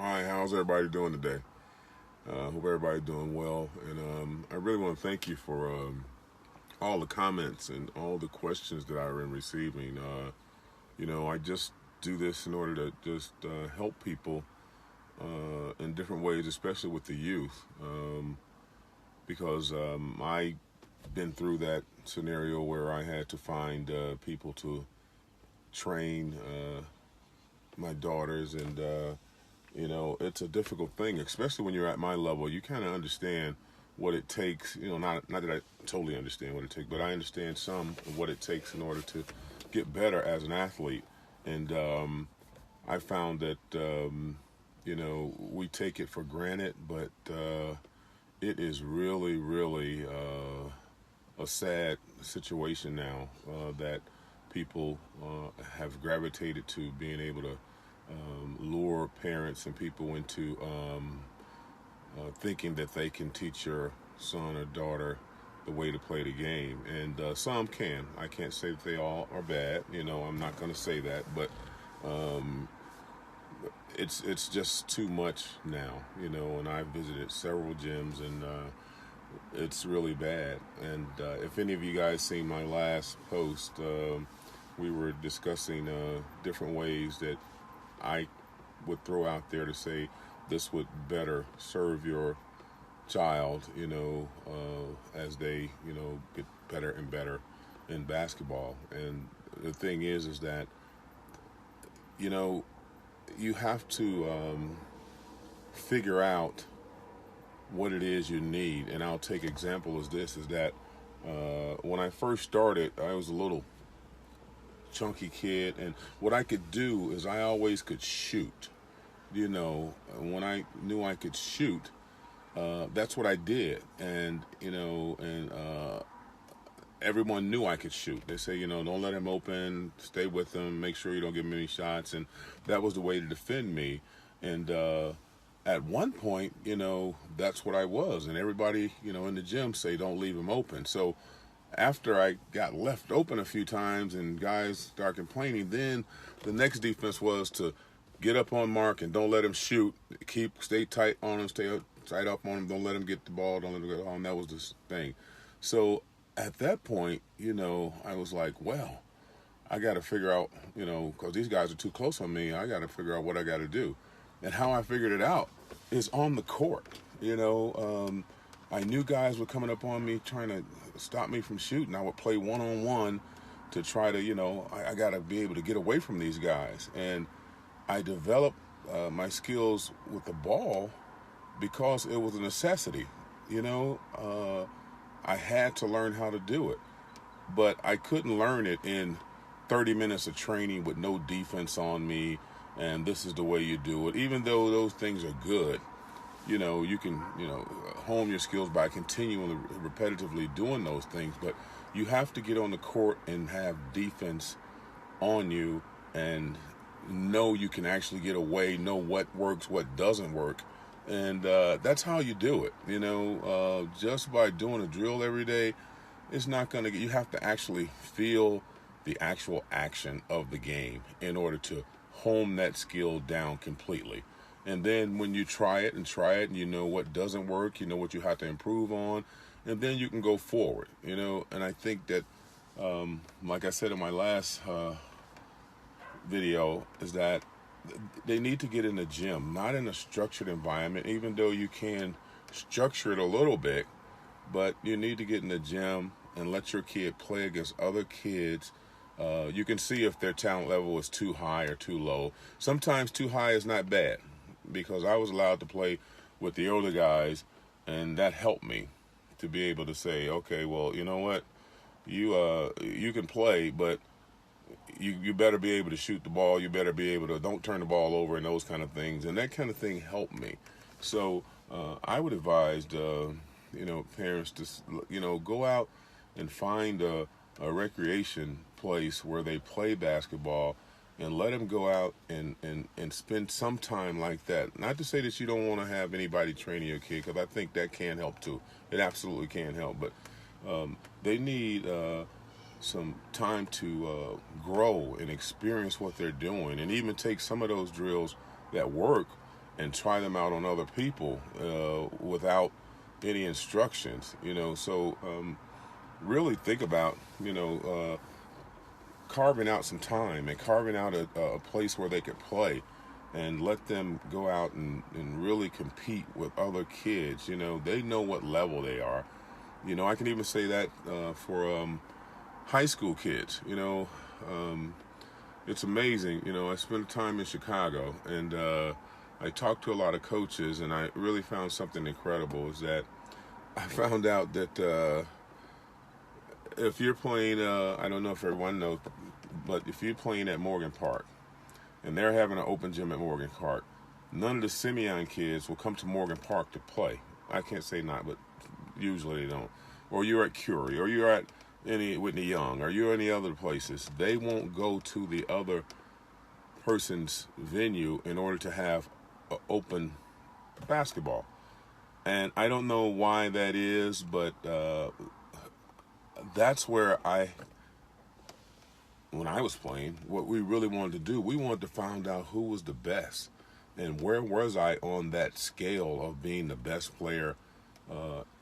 Hi, how's everybody doing today? Hope everybody's doing well. And I really want to thank you for all the comments and all the questions that I've been receiving. I just do this in order to just help people in different ways, especially with the youth, because I've been through that scenario where I had to find people to train my daughters and it's a difficult thing, especially when you're at my level. You kind of understand what it takes. Not that I totally understand what it takes, but I understand some of what it takes in order to get better as an athlete. And I found that we take it for granted, but it is really, really a sad situation now that people have gravitated to being able to lure parents and people into thinking that they can teach your son or daughter the way to play the game. And some can. I can't say that they all are bad. I'm not going to say that, but it's just too much now. And I've visited several gyms, and it's really bad. And if any of you guys seen my last post, we were discussing different ways that I would throw out there to say this would better serve your child, as they, get better and better in basketball. And the thing is that, you have to figure out what it is you need. And I'll take example as this, is that when I first started, I was a little chunky kid, and what I could do is I always could shoot. When I knew I could shoot, that's what I did. And everyone knew I could shoot. They say, don't let him open, stay with him, make sure you don't give him any shots. And that was the way to defend me. And at one point, that's what I was. And everybody, in the gym say, don't leave him open. So after I got left open a few times and guys started complaining, then the next defense was to get up on Mark and don't let him shoot. Stay tight on him, stay tight up on him, don't let him get the ball, don't let him get home. That was the thing. So at that point, I was like, well, I got to figure out, because these guys are too close on me, I got to figure out what I got to do. And how I figured it out is on the court. I knew guys were coming up on me trying to stop me from shooting. I would play one-on-one to try to, I got to be able to get away from these guys. And I developed my skills with the ball because it was a necessity. I had to learn how to do it. But I couldn't learn it in 30 minutes of training with no defense on me, and this is the way you do it. Even though those things are good, you can, hone your skills by continually, repetitively doing those things. But you have to get on the court and have defense on you and know you can actually get away, know what works, what doesn't work. And that's how you do it. Just by doing a drill every day, it's not going to get, you have to actually feel the actual action of the game in order to hone that skill down completely. And then when you try it and you know what doesn't work, you know what you have to improve on, and then you can go forward, And I think that, like I said in my last video, is that they need to get in the gym, not in a structured environment, even though you can structure it a little bit, but you need to get in the gym and let your kid play against other kids. You can see if their talent level is too high or too low. Sometimes too high is not bad, because I was allowed to play with the older guys, and that helped me to be able to say, okay, well, you know what, you can play, but you better be able to shoot the ball. You better be able to, don't turn the ball over, and those kind of things. And that kind of thing helped me. So I would advise, parents to, go out and find a recreation place where they play basketball, and let them go out and spend some time like that. Not to say that you don't want to have anybody training your kid, because I think that can help too. It absolutely can help. But they need some time to grow and experience what they're doing, and even take some of those drills that work and try them out on other people without any instructions. So really think about carving out some time and carving out a place where they could play, and let them go out and really compete with other kids. They know what level they are. I can even say that for high school kids. It's amazing. I spent time in Chicago, and I talked to a lot of coaches, and I really found something incredible. Is that I found out that if you're playing, I don't know if everyone knows, but if you're playing at Morgan Park, and they're having an open gym at Morgan Park, none of the Simeon kids will come to Morgan Park to play. I can't say not, but usually they don't. Or you're at Curie, or you're at any Whitney Young, or you're any other places. They won't go to the other person's venue in order to have open basketball. And I don't know why that is, but that's where when I was playing, what we really wanted to do, we wanted to find out who was the best and where was I on that scale of being the best player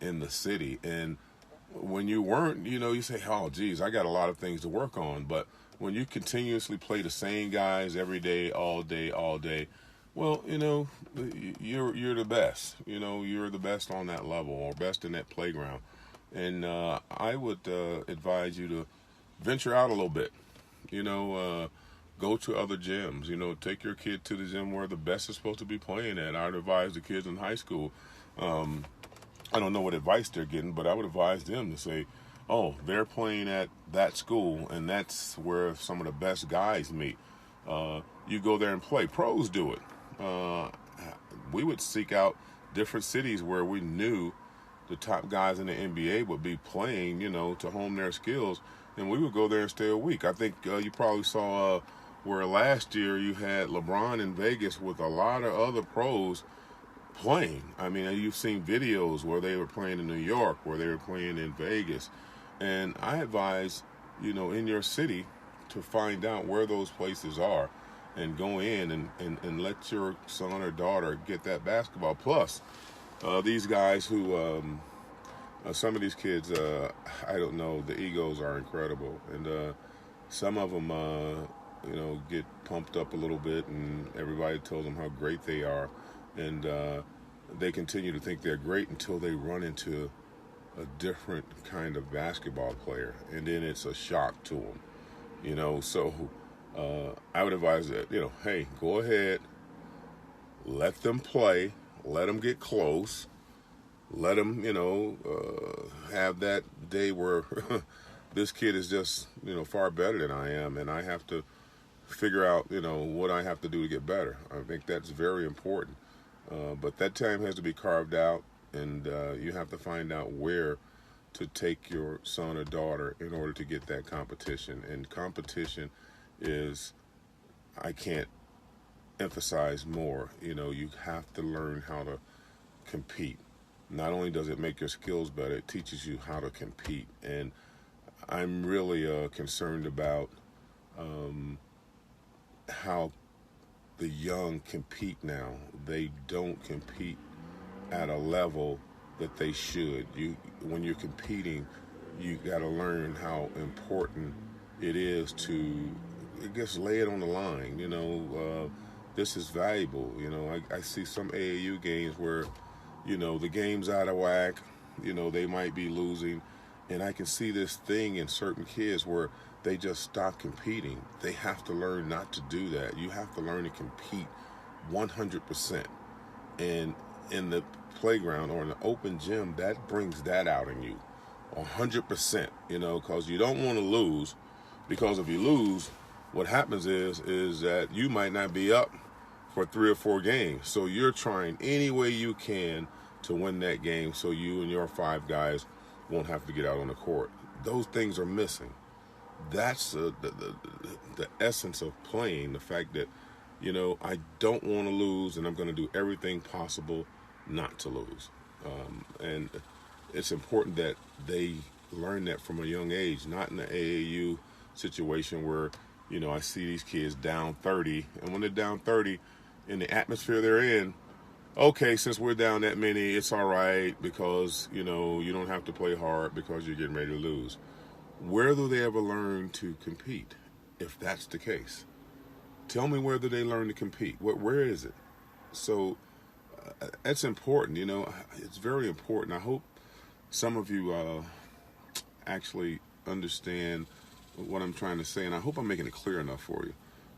in the city. And when you weren't, you say, oh, geez, I got a lot of things to work on. But when you continuously play the same guys every day, all day, well, you're the best. You're the best on that level, or best in that playground. And I would advise you to venture out a little bit. Go to other gyms. Take your kid to the gym where the best is supposed to be playing at. I'd advise the kids in high school. I don't know what advice they're getting, but I would advise them to say, oh, they're playing at that school, and that's where some of the best guys meet. You go there and play. Pros do it. We would seek out different cities where we knew the top guys in the NBA would be playing, to hone their skills, and we would go there and stay a week. I think you probably saw where last year you had LeBron in Vegas with a lot of other pros playing. I mean, you've seen videos where they were playing in New York, where they were playing in Vegas. And I advise, in your city to find out where those places are and go in and let your son or daughter get that basketball. Plus, these guys who, some of these kids, I don't know, the egos are incredible. And some of them, get pumped up a little bit, and everybody tells them how great they are. And they continue to think they're great until they run into a different kind of basketball player, and then it's a shock to them. So I would advise that, hey, go ahead, let them play, let them get close, let them, have that day where this kid is just, far better than I am, and I have to figure out, what I have to do to get better. I think that's very important. But that time has to be carved out, and you have to find out where to take your son or daughter in order to get that competition. And competition is, I can't emphasize more, you have to learn how to compete. Not only does it make your skills better, it teaches you how to compete. And I'm really concerned about how the young compete now. They don't compete at a level that they should. When you're competing, you got to learn how important it is to, I guess, lay it on the line. This is valuable. I see some AAU games where, the game's out of whack. They might be losing, and I can see this thing in certain kids where they just stop competing. They have to learn not to do that. You have to learn to compete 100%. And in the playground or in the open gym, that brings that out in you 100%, because you don't want to lose, because if you lose, what happens is that you might not be up for 3 or 4 games. So you're trying any way you can to win that game so you and your 5 guys won't have to get out on the court. Those things are missing. That's the essence of playing, the fact that, I don't want to lose, and I'm going to do everything possible not to lose. And it's important that they learn that from a young age, not in the AAU situation where, I see these kids down 30, and when they're down 30, in the atmosphere they're in, okay, since we're down that many, it's all right because, you know, you don't have to play hard because you're getting ready to lose. Where do they ever learn to compete if that's the case? Tell me where do they learn to compete? Where is it? So that's important, you know. It's very important. I hope some of you actually understand what I'm trying to say, and I hope I'm making it clear enough for you.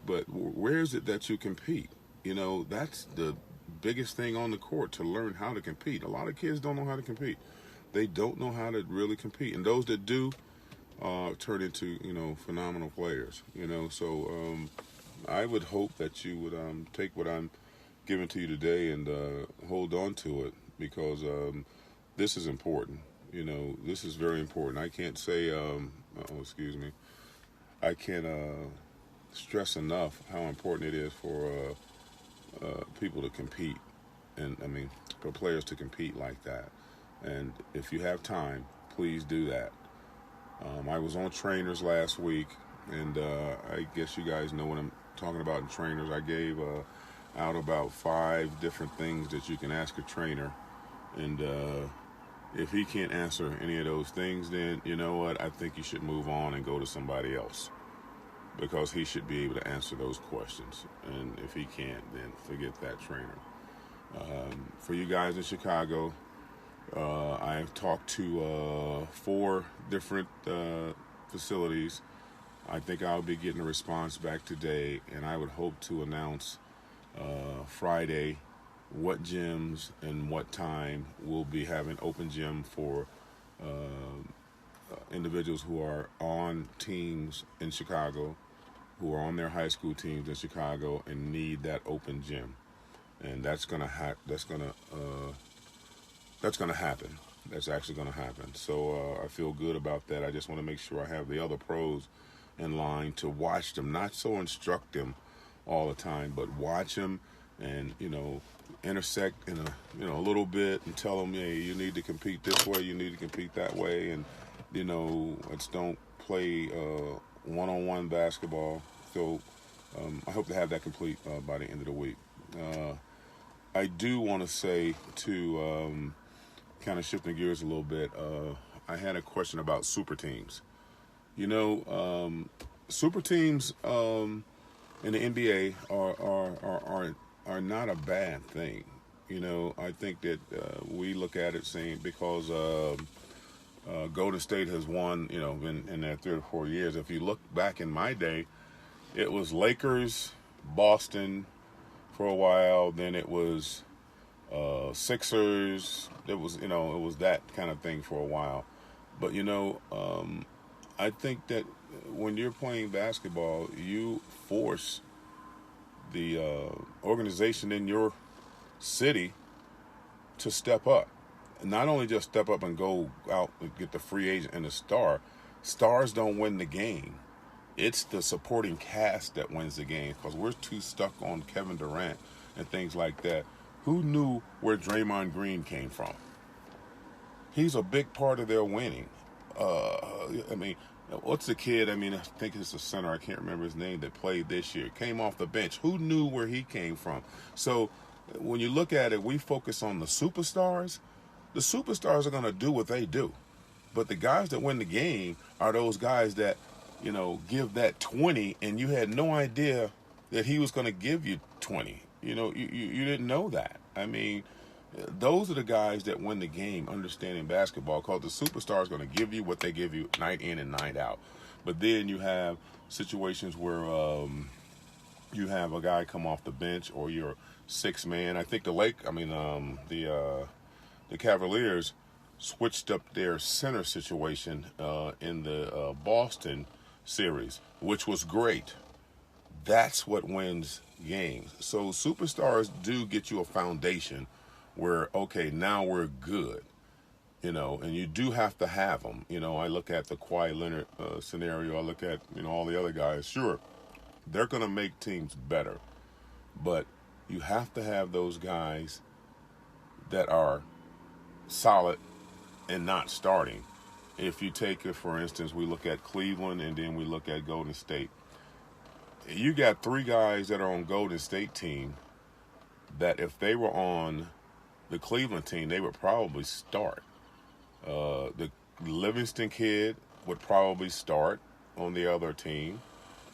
But where is it that you compete? You know, that's the biggest thing on the court, to learn how to compete. A lot of kids don't know how to compete. They don't know how to really compete, and those that do turn into, you know, phenomenal players. You know, so I would hope that you would take what I'm giving to you today and hold on to it, because this is important. You know, this is very important. I can't say, excuse me, I can't stress enough how important it is for people to compete, and I mean, for players to compete like that. And if you have time, please do that. I was on Trainers last week, and I guess you guys know what I'm talking about in Trainers. I gave out about 5 different things that you can ask a trainer, and if he can't answer any of those things, then you know what? I think you should move on and go to somebody else, because he should be able to answer those questions. And if he can't, then forget that trainer. For you guys in Chicago, I've talked to 4 different facilities. I think I'll be getting a response back today, and I would hope to announce Friday what gyms and what time we'll be having open gym for individuals who are on teams in Chicago, who are on their high school teams in Chicago and need that open gym. And that's gonna happen. That's actually gonna happen. So I feel good about that. I just want to make sure I have the other pros in line to watch them, not so instruct them all the time, but watch them and, you know, intersect in a little bit and tell them, hey, you need to compete this way, you need to compete that way, and you know, let's don't play one-on-one basketball. So I hope to have that complete by the end of the week. I do want to say, to kind of shifting gears a little bit, I had a question about super teams. You know, super teams in the NBA are not a bad thing. You know, I think that we look at it saying, because Golden State has won, you know, in their 3 or 4 years. If you look back in my day, it was Lakers, Boston for a while. Then it was Sixers. It was, you know, it was that kind of thing for a while. But, you know, I think that when you're playing basketball, you force the organization in your city to step up. Not only just step up and go out and get the free agent and the star. Stars don't win the game. It's the supporting cast that wins the game, because we're too stuck on Kevin Durant and things like that. Who knew where Draymond Green came from? He's a big part of their winning. I mean, what's the kid? I mean, I think it's the center. I can't remember his name, that played this year. Came off the bench. Who knew where he came from? So when you look at it, we focus on the superstars. The superstars are going to do what they do. But the guys that win the game are those guys that, you know, give that 20, and you had no idea that he was going to give you 20. You know, you didn't know that. I mean, those are the guys that win the game, understanding basketball, because the superstar is going to give you what they give you night in and night out. But then you have situations where you have a guy come off the bench, or you're 6 man. I think the Cavaliers switched up their center situation in the Boston series, which was great. That's what wins games. So superstars do get you a foundation where, okay, now we're good, you know, and you do have to have them. You know, I look at the Kawhi Leonard scenario. I look at, you know, all the other guys. Sure, they're going to make teams better, but you have to have those guys that are solid and not starting. If you take it, for instance, we look at Cleveland and then we look at Golden State. You got 3 guys that are on Golden State team that if they were on the Cleveland team, they would probably start. The Livingston kid would probably start on the other team.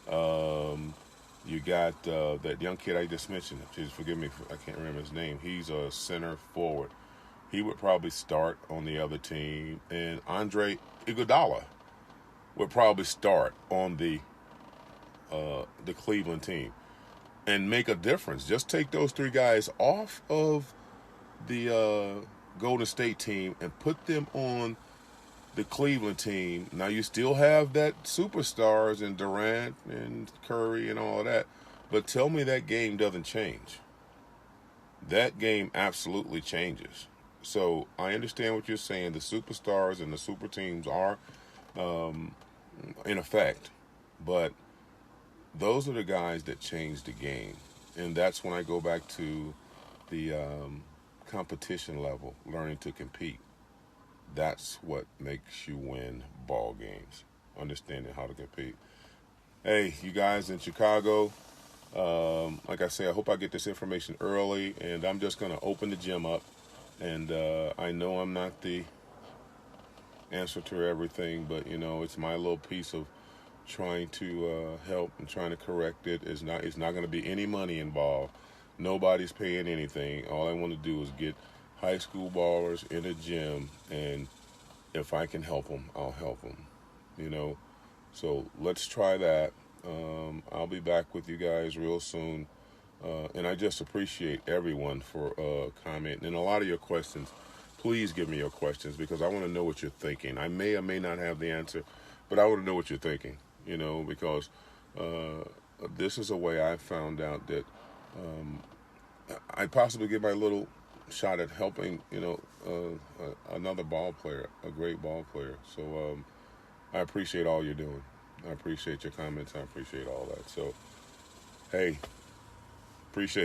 You got that young kid I just mentioned. Please forgive me, I can't remember his name. He's a center forward. He would probably start on the other team. And Andre Iguodala would probably start on the Cleveland team and make a difference. Just take those three guys off of the Golden State team and put them on the Cleveland team. Now you still have that superstars and Durant and Curry and all of that, but tell me that game doesn't change. That game absolutely changes. So I understand what you're saying. The superstars and the super teams are in effect, but those are the guys that change the game. And that's when I go back to the competition level, learning to compete. That's what makes you win ball games, understanding how to compete. Hey, you guys in Chicago, like I say, I hope I get this information early, and I'm just going to open the gym up. And I know I'm not the answer to everything, but, you know, it's my little piece of trying to help and trying to correct it. It's not going to be any money involved. Nobody's paying anything. All I want to do is get high school ballers in a gym, and if I can help them, I'll help them, you know. So let's try that. I'll be back with you guys real soon. And I just appreciate everyone for commenting. And a lot of your questions, please give me your questions, because I want to know what you're thinking. I may or may not have the answer, but I want to know what you're thinking, you know, because this is a way I found out that I possibly give my little shot at helping, you know, another ball player, a great ball player. So I appreciate all you're doing. I appreciate your comments. I appreciate all that. So, hey, appreciate